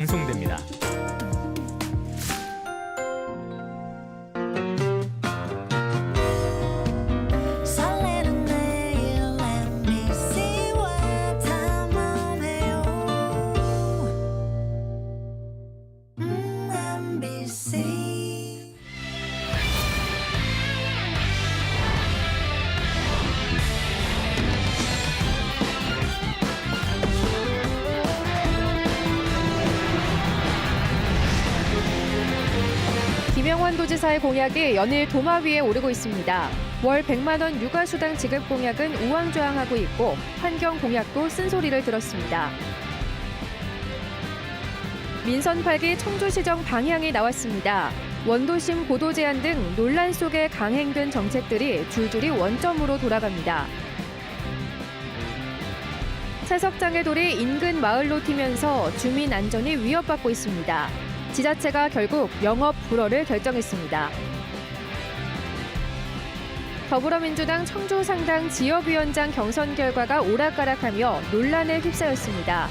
방송됩니다. 설레는 내일 MBC와 탐험해요. MBC 김영환 도지사의 공약이 연일 도마 위에 오르고 있습니다. 월 100만 원 육아수당 지급 공약은 우왕좌왕하고 있고 환경 공약도 쓴소리를 들었습니다. 민선 8기 청주시정 방향이 나왔습니다. 원도심 고도 제한 등 논란 속에 강행된 정책들이 줄줄이 원점으로 돌아갑니다. 채석장의 돌이 인근 마을로 튀면서 주민 안전이 위협받고 있습니다. 지자체가 결국 영업 불허를 결정했습니다. 더불어민주당 청주상당 지역위원장 경선 결과가 오락가락하며 논란에 휩싸였습니다.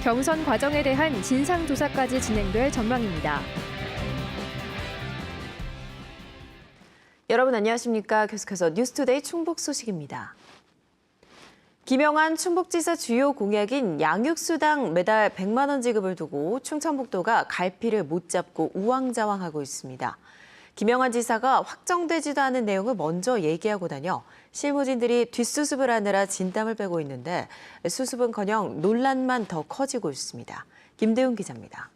경선 과정에 대한 진상조사까지 진행될 전망입니다. 여러분 안녕하십니까? 계속해서 뉴스투데이 충북 소식입니다. 김영환 충북지사 주요 공약인 양육수당 매달 100만 원 지급을 두고 충청북도가 갈피를 못 잡고 우왕좌왕하고 있습니다. 김영환 지사가 확정되지도 않은 내용을 먼저 얘기하고 다녀 실무진들이 뒷수습을 하느라 진땀을 빼고 있는데 수습은커녕 논란만 더 커지고 있습니다. 김대훈 기자입니다.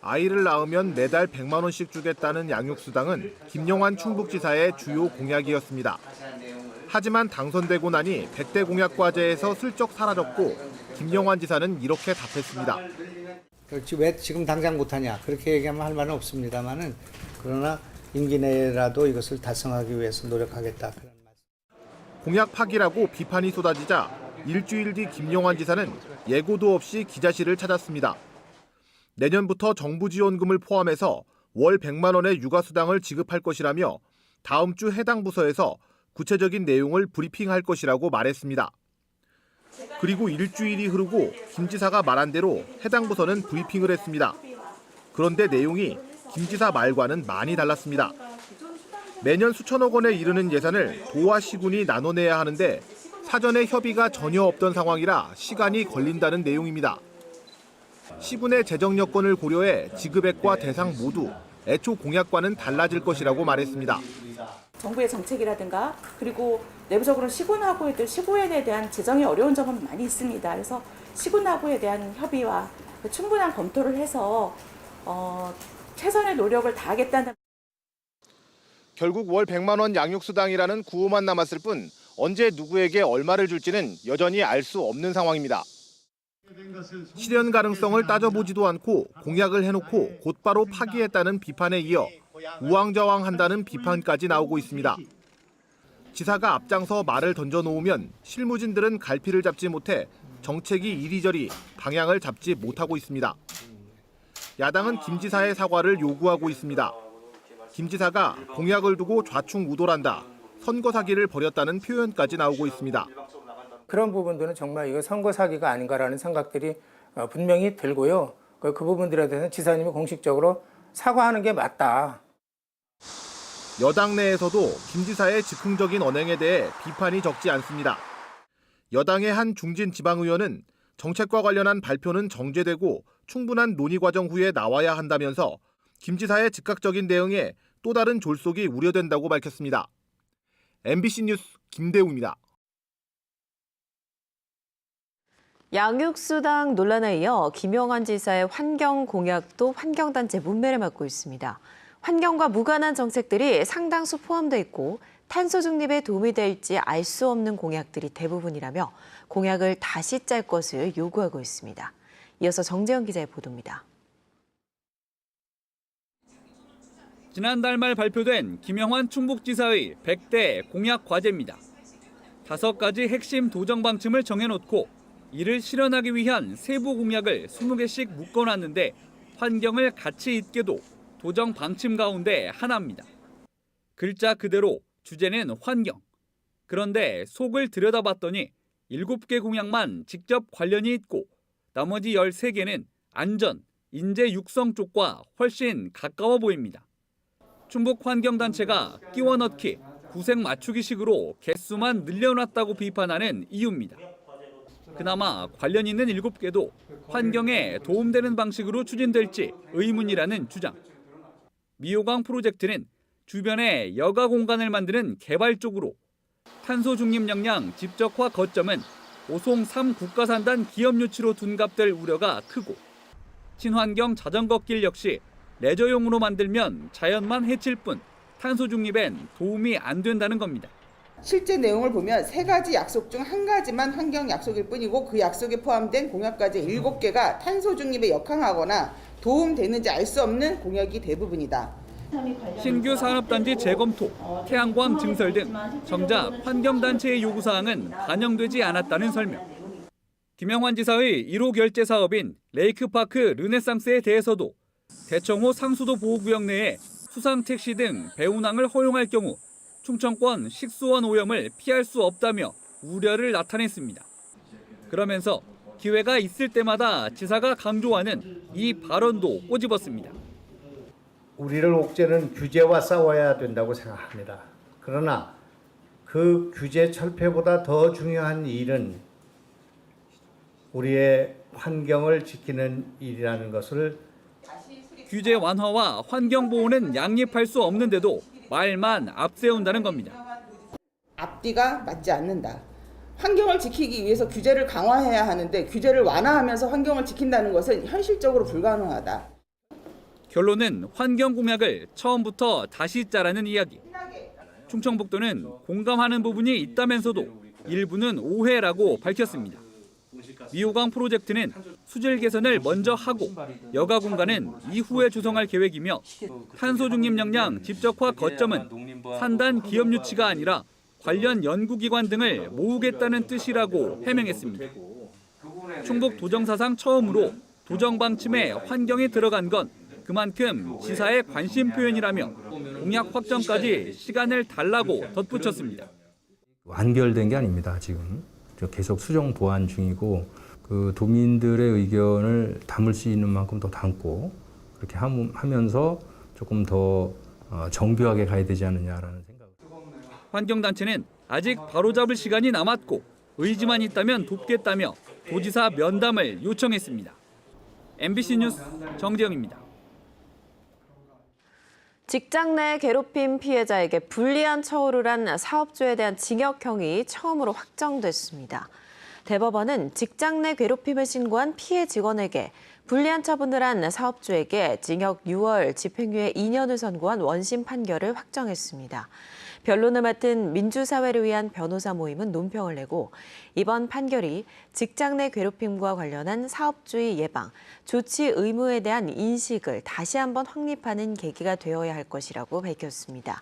아이를 낳으면 매달 100만 원씩 주겠다는 양육수당은 김영환 충북지사의 주요 공약이었습니다. 하지만 당선되고 나니 100대 공약 과제에서 슬쩍 사라졌고 김영환 지사는 이렇게 답했습니다. 그렇지 왜 지금 당장 못하냐 그렇게 얘기하면 할 말은 없습니다만은 그러나 임기 내라도 이것을 달성하기 위해서 노력하겠다. 그런 말씀. 공약 파기라고 비판이 쏟아지자 일주일 뒤 김영환 지사는 예고도 없이 기자실을 찾았습니다. 내년부터 정부 지원금을 포함해서 월 100만 원의 육아수당을 지급할 것이라며 다음 주 해당 부서에서 구체적인 내용을 브리핑할 것이라고 말했습니다. 그리고 일주일이 흐르고 김 지사가 말한 대로 해당 부서는 브리핑을 했습니다. 그런데 내용이 김 지사 말과는 많이 달랐습니다. 매년 수천억 원에 이르는 예산을 도와 시군이 나눠내야 하는데 사전에 협의가 전혀 없던 상황이라 시간이 걸린다는 내용입니다. 시군의 재정 여건을 고려해 지급액과 대상 모두 애초 공약과는 달라질 것이라고 말했습니다. 정부의 정책이라든가 그리고 내부적으로 시군하고에도 시구에 대한 재정이 어려운 점은 많이 있습니다. 그래서 시군하고에 대한 협의와 충분한 검토를 해서 최선의 노력을 다하겠다는. 결국 월 100만 원 양육수당이라는 구호만 남았을 뿐 언제 누구에게 얼마를 줄지는 여전히 알 수 없는 상황입니다. 실현 가능성을 따져보지도 않고 공약을 해놓고 곧바로 파기했다는 비판에 이어 우왕좌왕한다는 비판까지 나오고 있습니다. 지사가 앞장서 말을 던져놓으면 실무진들은 갈피를 잡지 못해 정책이 이리저리 방향을 잡지 못하고 있습니다. 야당은 김 지사의 사과를 요구하고 있습니다. 김 지사가 공약을 두고 좌충우돌한다, 선거 사기를 벌였다는 표현까지 나오고 있습니다. 그런 부분들은 정말 이거 선거 사기가 아닌가라는 생각들이 분명히 들고요. 그 부분들에 대해서는 지사님이 공식적으로 사과하는 게 맞다. 여당 내에서도 김 지사의 즉흥적인 언행에 대해 비판이 적지 않습니다. 여당의 한 중진 지방의원은 정책과 관련한 발표는 정제되고 충분한 논의 과정 후에 나와야 한다면서 김 지사의 즉각적인 대응에 또 다른 졸속이 우려된다고 밝혔습니다. MBC 뉴스 김대우입니다. 양육수당 논란에 이어 김영환 지사의 환경 공약도 환경단체 문매를 맞고 있습니다. 환경과 무관한 정책들이 상당수 포함돼 있고 탄소 중립에 도움이 될지 알 수 없는 공약들이 대부분이라며 공약을 다시 짤 것을 요구하고 있습니다. 이어서 정재현 기자의 보도입니다. 지난달 말 발표된 김영환 충북지사의 100대 공약 과제입니다. 5가지 핵심 도정 방침을 정해놓고 이를 실현하기 위한 세부 공약을 20개씩 묶어놨는데 환경을 같이 잇게도 도정 방침 가운데 하나입니다. 글자 그대로 주제는 환경. 그런데 속을 들여다봤더니 7개 공약만 직접 관련이 있고 나머지 13개는 안전, 인재 육성 쪽과 훨씬 가까워 보입니다. 충북환경단체가 끼워 넣기, 구색 맞추기식으로 개수만 늘려놨다고 비판하는 이유입니다. 그나마 관련 있는 7개도 환경에 도움되는 방식으로 추진될지 의문이라는 주장. 미호강 프로젝트는 주변에 여가 공간을 만드는 개발 쪽으로, 탄소 중립 역량 집적화 거점은 오송 3국가산단 기업 유치로 둔갑될 우려가 크고, 친환경 자전거길 역시 레저용으로 만들면 자연만 해칠 뿐 탄소 중립엔 도움이 안 된다는 겁니다. 실제 내용을 보면 3가지 약속 중 1가지만 환경 약속일 뿐이고 그 약속에 포함된 공약까지 7개가 탄소 중립에 역항하거나 도움되는지 알 수 없는 공약이 대부분이다. 신규 산업단지 재검토, 태양광 증설 등 정작 환경단체의 요구사항은 반영되지 않았다는 설명. 김영환 지사의 1호 결제 사업인 레이크파크 르네상스에 대해서도 대청호 상수도 보호구역 내에 수상택시 등 배운항을 허용할 경우 충청권 식수원 오염을 피할 수 없다며 우려를 나타냈습니다. 그러면서 기회가 있을 때마다 지사가 강조하는 이 발언도 꼬집었습니다. 우리를 옥죄는 규제와 싸워야 된다고 생각합니다. 그러나 그 규제 철폐보다 더 중요한 일은 우리의 환경을 지키는 일이라는 것을 규제 완화와 환경 보호는 양립할 수 없는데도 말만 앞세운다는 겁니다. 앞뒤가 맞지 않는다. 환경을 지키기 위해서 규제를 강화해야 하는데 규제를 완화하면서 환경을 지킨다는 것은 현실적으로 불가능하다. 결론은 환경 공약을 처음부터 다시 짜라는 이야기. 충청북도는 공감하는 부분이 있다면서도 일부는 오해라고 밝혔습니다. 미호강 프로젝트는 수질 개선을 먼저 하고 여가 공간은 이후에 조성할 계획이며 탄소 중립 역량 집적화 거점은 산단 기업 유치가 아니라 관련 연구기관 등을 모으겠다는 뜻이라고 해명했습니다. 충북 도정사상 처음으로 도정 방침에 환경이 들어간 건 그만큼 지사의 관심 표현이라며 공약 확정까지 시간을 달라고 덧붙였습니다. 완결된 게 아닙니다. 지금 계속 수정 보완 중이고 그 도민들의 의견을 담을 수 있는 만큼 더 담고 그렇게 하면서 조금 더 정교하게 가야 되지 않느냐라는 생각. 환경단체는 아직 바로잡을 시간이 남았고 의지만 있다면 돕겠다며 도지사 면담을 요청했습니다. MBC 뉴스 정재영입니다. 직장 내 괴롭힘 피해자에게 불리한 처우를 한 사업주에 대한 징역형이 처음으로 확정됐습니다. 대법원은 직장 내 괴롭힘을 신고한 피해 직원에게 불리한 처분을 한 사업주에게 징역 6월, 집행유예 2년을 선고한 원심 판결을 확정했습니다. 변론을 맡은 민주사회를 위한 변호사 모임은 논평을 내고 이번 판결이 직장 내 괴롭힘과 관련한 사업주의 예방, 조치 의무에 대한 인식을 다시 한번 확립하는 계기가 되어야 할 것이라고 밝혔습니다.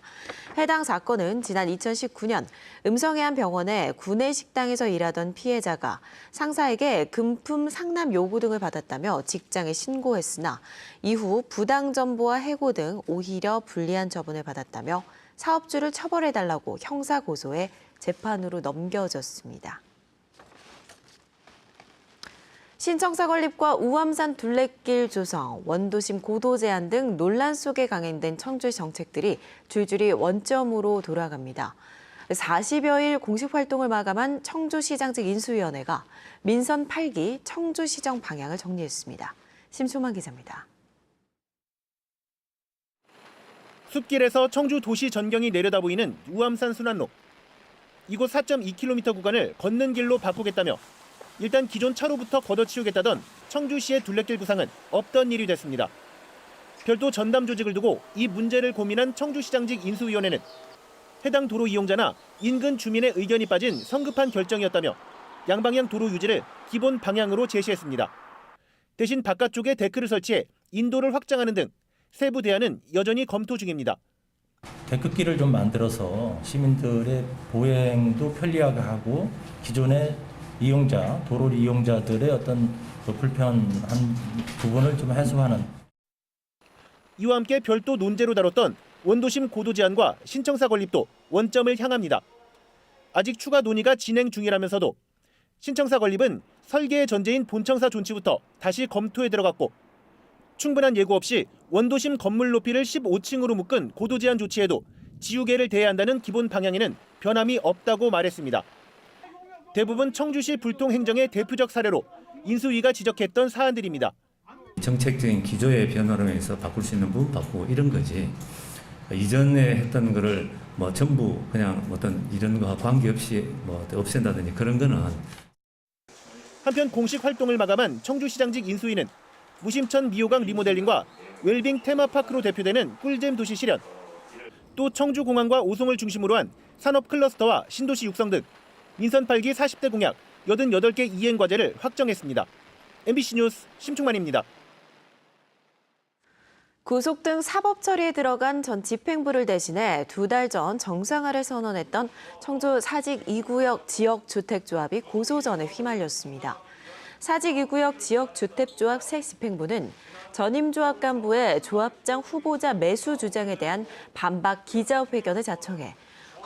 해당 사건은 지난 2019년 음성해안병원의 구내식당에서 일하던 피해자가 상사에게 금품 상남 요구 등을 받았다며 직장에 신고했으나 이후 부당정보와 해고 등 오히려 불리한 처분을 받았다며 사업주를 처벌해달라고 형사고소해 재판으로 넘겨졌습니다. 신청사 건립과 우암산 둘레길 조성, 원도심 고도 제한 등 논란 속에 강행된 청주의 정책들이 줄줄이 원점으로 돌아갑니다. 40여일 공식 활동을 마감한 청주시장직 인수위원회가 민선 8기 청주시정 방향을 정리했습니다. 심수만 기자입니다. 숲길에서 청주 도시 전경이 내려다보이는 우암산 순환로. 이곳 4.2km 구간을 걷는 길로 바꾸겠다며 일단 기존 차로부터 걷어치우겠다던 청주시의 둘레길 구상은 없던 일이 됐습니다. 별도 전담 조직을 두고 이 문제를 고민한 청주시장직 인수위원회는 해당 도로 이용자나 인근 주민의 의견이 빠진 성급한 결정이었다며 양방향 도로 유지를 기본 방향으로 제시했습니다. 대신 바깥쪽에 데크를 설치해 인도를 확장하는 등 세부 대안은 여전히 검토 중입니다. 데크길을 좀 만들어서 시민들의 보행도 편리하게 하고 기존의 이용자, 도로 이용자들의 어떤 불편한 부분을 좀 해소하는. 이와 함께 별도 논제로 다뤘던 원도심 고도 제한과 신청사 건립도 원점을 향합니다. 아직 추가 논의가 진행 중이라면서도 신청사 건립은 설계의 전제인 본청사 존치부터 다시 검토에 들어갔고 충분한 예고 없이 원도심 건물 높이를 15층으로 묶은 고도 제한 조치에도 지우개를 대야 한다는 기본 방향에는 변함이 없다고 말했습니다. 대부분 청주시 불통 행정의 대표적 사례로 인수위가 지적했던 사안들입니다. 정책적인 기조의 변화로 해서 바꿀 수 있는 부분 바꾸고 이런 거지. 이전에 했던 거를 뭐 전부 그냥 어떤 이런 거와 관계없이 뭐 없앤다든지 그런 거는. 한편 공식 활동을 마감한 청주시장직 인수위는 무심천 미호강 리모델링과 웰빙 테마파크로 대표되는 꿀잼 도시 실현, 또 청주공항과 오송을 중심으로 한 산업 클러스터와 신도시 육성 등 민선 8기 40대 공약 88개 이행 과제를 확정했습니다. MBC 뉴스 심충만입니다. 구속 등 사법 처리에 들어간 전 집행부를 대신해 2달 전 정상화를 선언했던 청주 사직 2구역 지역주택조합이 고소전에 휘말렸습니다. 사직 2구역 지역주택조합 새 집행부는 전임 조합 간부의 조합장 후보자 매수 주장에 대한 반박 기자회견을 자청해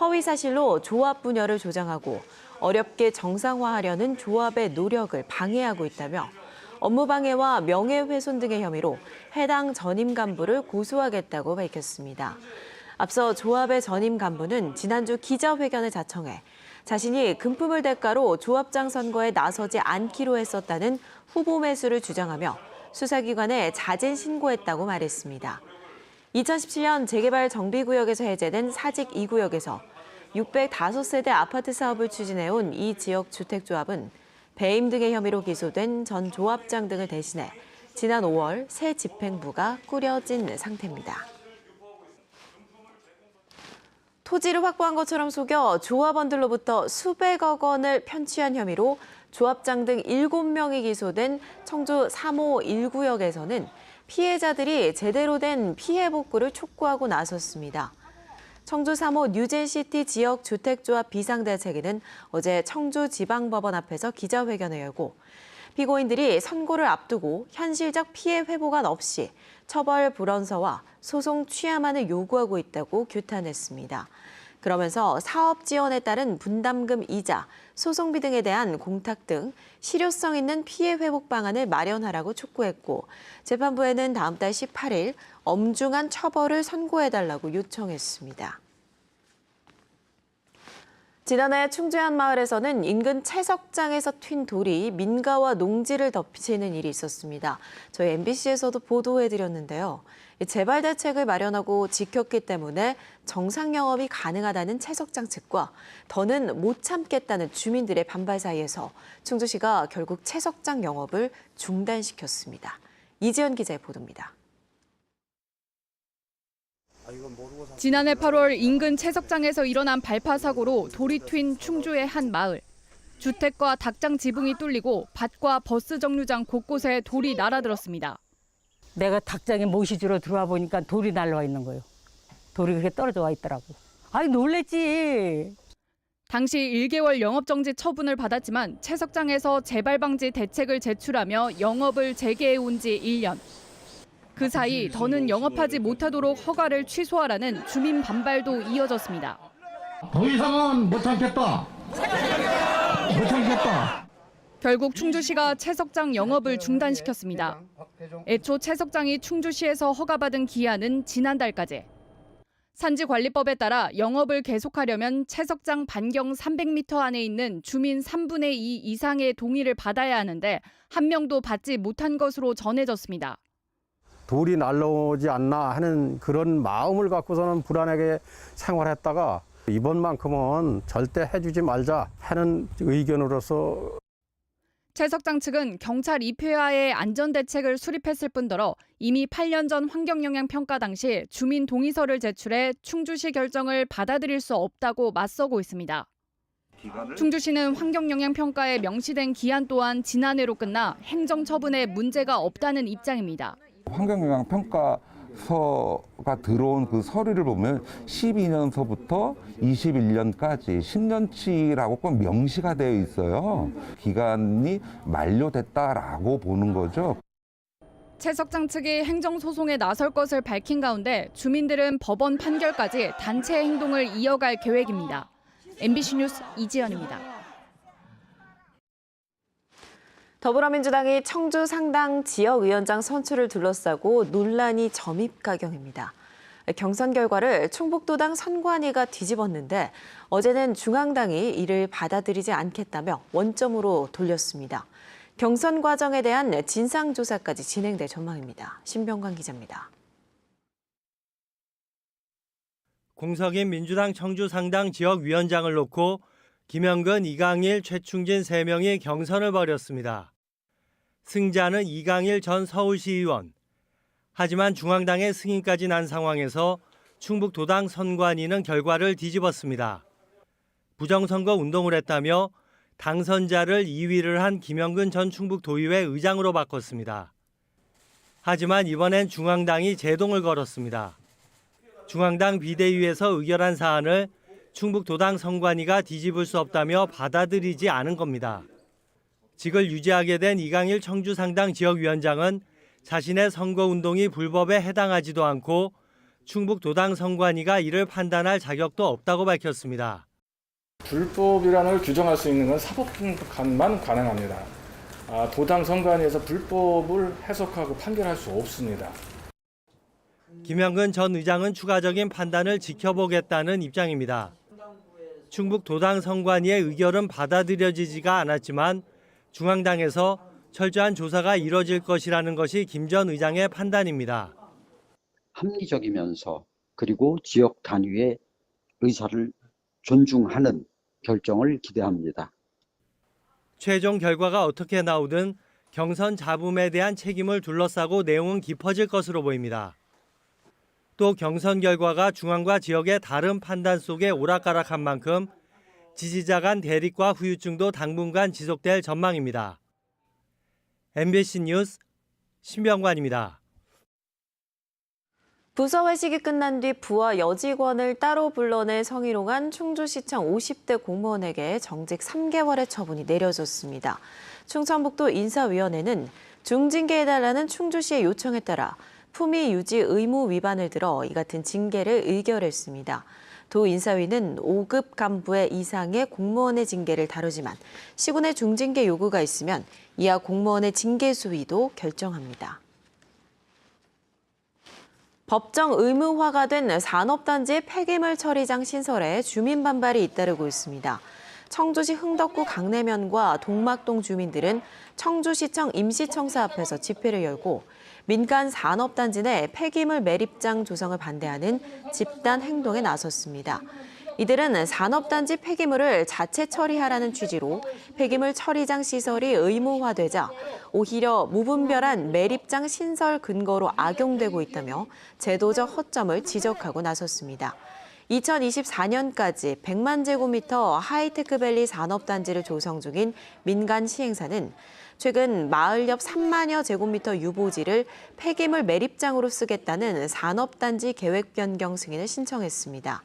허위 사실로 조합 분열을 조장하고 어렵게 정상화하려는 조합의 노력을 방해하고 있다며 업무방해와 명예훼손 등의 혐의로 해당 전임 간부를 고소하겠다고 밝혔습니다. 앞서 조합의 전임 간부는 지난주 기자회견을 자청해 자신이 금품을 대가로 조합장 선거에 나서지 않기로 했었다는 후보 매수를 주장하며 수사기관에 자진 신고했다고 말했습니다. 2017년 재개발 정비구역에서 해제된 사직 2구역에서 605세대 아파트 사업을 추진해온 이 지역 주택조합은 배임 등의 혐의로 기소된 전 조합장 등을 대신해 지난 5월 새 집행부가 꾸려진 상태입니다. 토지를 확보한 것처럼 속여 조합원들로부터 수백억 원을 편취한 혐의로 조합장 등 7명이 기소된 청주 3호 1구역에서는 피해자들이 제대로 된 피해 복구를 촉구하고 나섰습니다. 청주 3호 뉴젠시티 지역주택조합 비상대책위는 어제 청주지방법원 앞에서 기자회견을 열고 피고인들이 선고를 앞두고 현실적 피해 회복안 없이 처벌 불원서와 소송 취하만을 요구하고 있다고 규탄했습니다. 그러면서 사업 지원에 따른 분담금 이자, 소송비 등에 대한 공탁 등 실효성 있는 피해 회복 방안을 마련하라고 촉구했고 재판부에는 다음 달 18일 엄중한 처벌을 선고해달라고 요청했습니다. 지난해 충주의 한 마을에서는 인근 채석장에서 튄 돌이 민가와 농지를 덮치는 일이 있었습니다. 저희 MBC에서도 보도해드렸는데요. 재발 대책을 마련하고 지켰기 때문에 정상 영업이 가능하다는 채석장 측과 더는 못 참겠다는 주민들의 반발 사이에서 충주시가 결국 채석장 영업을 중단시켰습니다. 이지연 기자의 보도입니다. 지난해 8월 인근 채석장에서 일어난 발파 사고로 돌이 튄 충주의 한 마을. 주택과 닭장 지붕이 뚫리고 밭과 버스 정류장 곳곳에 돌이 날아들었습니다. 내가 닭장에 못이 주러 들어와 보니까 돌이 날라와 있는 거예요. 돌이 그렇게 떨어져 와 있더라고. 아니 놀랬지. 당시 1개월 영업정지 처분을 받았지만 채석장에서 재발 방지 대책을 제출하며 영업을 재개해온 지 1년. 그 사이 더는 영업하지 못하도록 허가를 취소하라는 주민 반발도 이어졌습니다. 더 이상은 못 참겠다. 못 참겠다. 결국 충주시가 채석장 영업을 중단시켰습니다. 애초 채석장이 충주시에서 허가받은 기한은 지난달까지. 산지관리법에 따라 영업을 계속하려면 채석장 반경 300m 안에 있는 주민 3분의 2 이상의 동의를 받아야 하는데 한 명도 받지 못한 것으로 전해졌습니다. 돌이 날라오지 않나 하는 그런 마음을 갖고서는 불안하게 생활했다가 이번만큼은 절대 해주지 말자 하는 의견으로서 채석장 측은 경찰 입회하에 안전대책을 수립했을 뿐더러 이미 8년 전 환경영향평가 당시 주민 동의서를 제출해 충주시 결정을 받아들일 수 없다고 맞서고 있습니다. 충주시는 환경영향평가에 명시된 기한 또한 지난해로 끝나 행정처분에 문제가 없다는 입장입니다. 환경영향평가서가 들어온 그 서류를 보면 12년서부터 21년까지 10년치라고 꼭 명시가 되어 있어요. 기간이 만료됐다라고 보는 거죠. 채석장 측이 행정소송에 나설 것을 밝힌 가운데 주민들은 법원 판결까지 단체 행동을 이어갈 계획입니다. MBC 뉴스 이지연입니다. 더불어민주당이 청주 상당 지역위원장 선출을 둘러싸고 논란이 점입가경입니다. 경선 결과를 충북도당 선관위가 뒤집었는데 어제는 중앙당이 이를 받아들이지 않겠다며 원점으로 돌렸습니다. 경선 과정에 대한 진상조사까지 진행될 전망입니다. 신병관 기자입니다. 공석인 민주당 청주 상당 지역위원장을 놓고 김영근, 이강일, 최충진 3명이 경선을 벌였습니다. 승자는 이강일 전 서울시의원. 하지만 중앙당의 승인까지 난 상황에서 충북도당 선관위는 결과를 뒤집었습니다. 부정선거 운동을 했다며 당선자를 2위를 한 김영근 전 충북도의회 의장으로 바꿨습니다. 하지만 이번엔 중앙당이 제동을 걸었습니다. 중앙당 비대위에서 의결한 사안을 충북도당 선관위가 뒤집을 수 없다며 받아들이지 않은 겁니다. 직을 유지하게 된 이강일 청주상당 지역위원장은 자신의 선거운동이 불법에 해당하지도 않고 충북도당 선관위가 이를 판단할 자격도 없다고 밝혔습니다. 불법이라는 걸 규정할 수 있는 건 사법기관만 가능합니다. 도당 선관위에서 불법을 해석하고 판결할 수 없습니다. 김영근 전 의장은 추가적인 판단을 지켜보겠다는 입장입니다. 충북도당 선관위의 의결은 받아들여지지가 않았지만 중앙당에서 철저한 조사가 이뤄질 것이라는 것이 김 전 의장의 판단입니다. 합리적이면서 그리고 지역 단위의 의사를 존중하는 결정을 기대합니다. 최종 결과가 어떻게 나오든 경선 잡음에 대한 책임을 둘러싸고 내용은 깊어질 것으로 보입니다. 또 경선 결과가 중앙과 지역의 다른 판단 속에 오락가락한 만큼 지지자 간 대립과 후유증도 당분간 지속될 전망입니다. MBC 뉴스 신병관입니다. 부서회식이 끝난 뒤 부하 여직원을 따로 불러내 성희롱한 충주시청 50대 공무원에게 정직 3개월의 처분이 내려졌습니다. 충청북도 인사위원회는 중징계해달라는 충주시의 요청에 따라 품위 유지 의무 위반을 들어 이 같은 징계를 의결했습니다. 도 인사위는 5급 간부의 이상의 공무원의 징계를 다루지만 시군의 중징계 요구가 있으면 이하 공무원의 징계 수위도 결정합니다. 법정 의무화가 된 산업단지의 폐기물 처리장 신설에 주민 반발이 잇따르고 있습니다. 청주시 흥덕구 강내면과 동막동 주민들은 청주시청 임시청사 앞에서 집회를 열고 민간 산업단지 내 폐기물 매립장 조성을 반대하는 집단 행동에 나섰습니다. 이들은 산업단지 폐기물을 자체 처리하라는 취지로 폐기물 처리장 시설이 의무화되자 오히려 무분별한 매립장 신설 근거로 악용되고 있다며 제도적 허점을 지적하고 나섰습니다. 2024년까지 100만 제곱미터 하이테크밸리 산업단지를 조성 중인 민간 시행사는 최근 마을 옆 3만여 제곱미터 유보지를 폐기물 매립장으로 쓰겠다는 산업단지 계획 변경 승인을 신청했습니다.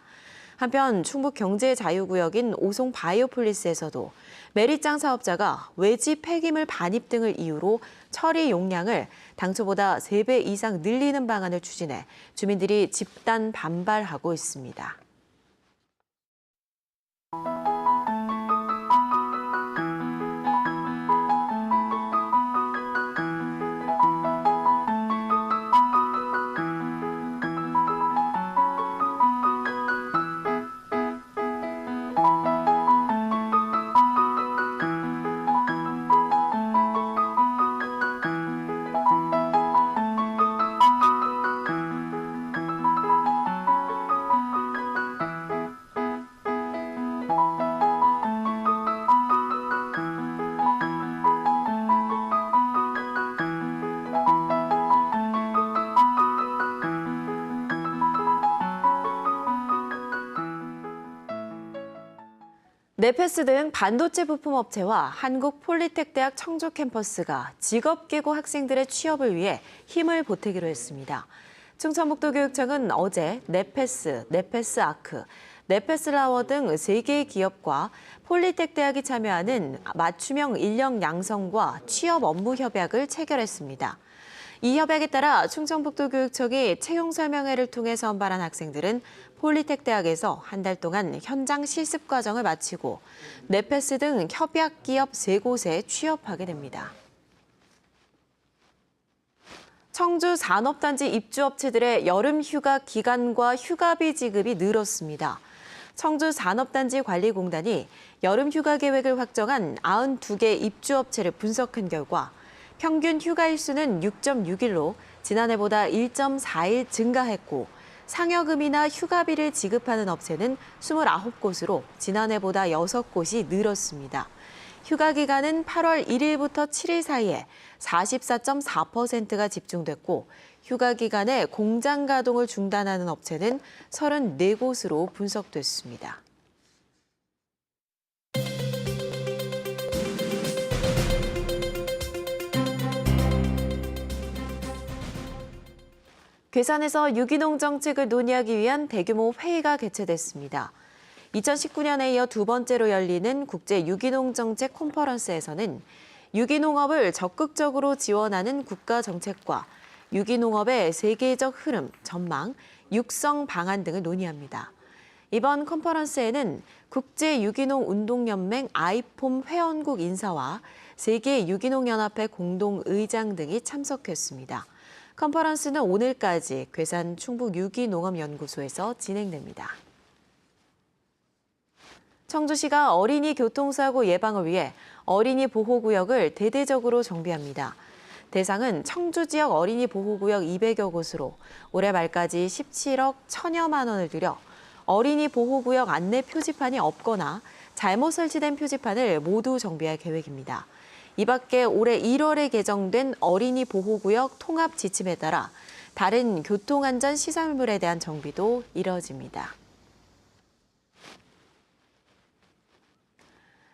한편 충북 경제자유구역인 오송 바이오폴리스에서도 매립장 사업자가 외지 폐기물 반입 등을 이유로 처리 용량을 당초보다 3배 이상 늘리는 방안을 추진해 주민들이 집단 반발하고 있습니다. 네페스 등 반도체 부품업체와 한국폴리텍대학 청주 캠퍼스가 직업계고 학생들의 취업을 위해 힘을 보태기로 했습니다. 충청북도교육청은 어제 네페스, 네페스아크, 네페스라워 등 3개의 기업과 폴리텍대학이 참여하는 맞춤형 인력 양성과 취업 업무 협약을 체결했습니다. 이 협약에 따라 충청북도교육청이 채용 설명회를 통해 선발한 학생들은 폴리텍대학에서 한 달 동안 현장 실습 과정을 마치고 네페스 등 협약 기업 3곳에 취업하게 됩니다. 청주 산업단지 입주업체들의 여름 휴가 기간과 휴가비 지급이 늘었습니다. 청주 산업단지 관리공단이 여름 휴가 계획을 확정한 92개 입주업체를 분석한 결과 평균 휴가 일수는 6.6일로 지난해보다 1.4일 증가했고 상여금이나 휴가비를 지급하는 업체는 29곳으로 지난해보다 6곳이 늘었습니다. 휴가 기간은 8월 1일부터 7일 사이에 44.4%가 집중됐고 휴가 기간에 공장 가동을 중단하는 업체는 34곳으로 분석됐습니다. 괴산에서 유기농 정책을 논의하기 위한 대규모 회의가 개최됐습니다. 2019년에 이어 두 번째로 열리는 국제 유기농 정책 컨퍼런스에서는 유기농업을 적극적으로 지원하는 국가 정책과 유기농업의 세계적 흐름, 전망, 육성 방안 등을 논의합니다. 이번 컨퍼런스에는 국제 유기농 운동연맹 아이폼 회원국 인사와 세계 유기농연합회 공동의장 등이 참석했습니다. 컨퍼런스는 오늘까지 괴산 충북 유기농업연구소에서 진행됩니다. 청주시가 어린이 교통사고 예방을 위해 어린이 보호구역을 대대적으로 정비합니다. 대상은 청주 지역 어린이 보호구역 200여 곳으로 올해 말까지 17억 1천여만 원을 들여 어린이 보호구역 안내 표지판이 없거나 잘못 설치된 표지판을 모두 정비할 계획입니다. 이 밖에 올해 1월에 개정된 어린이 보호구역 통합 지침에 따라 다른 교통안전 시설물에 대한 정비도 이뤄집니다.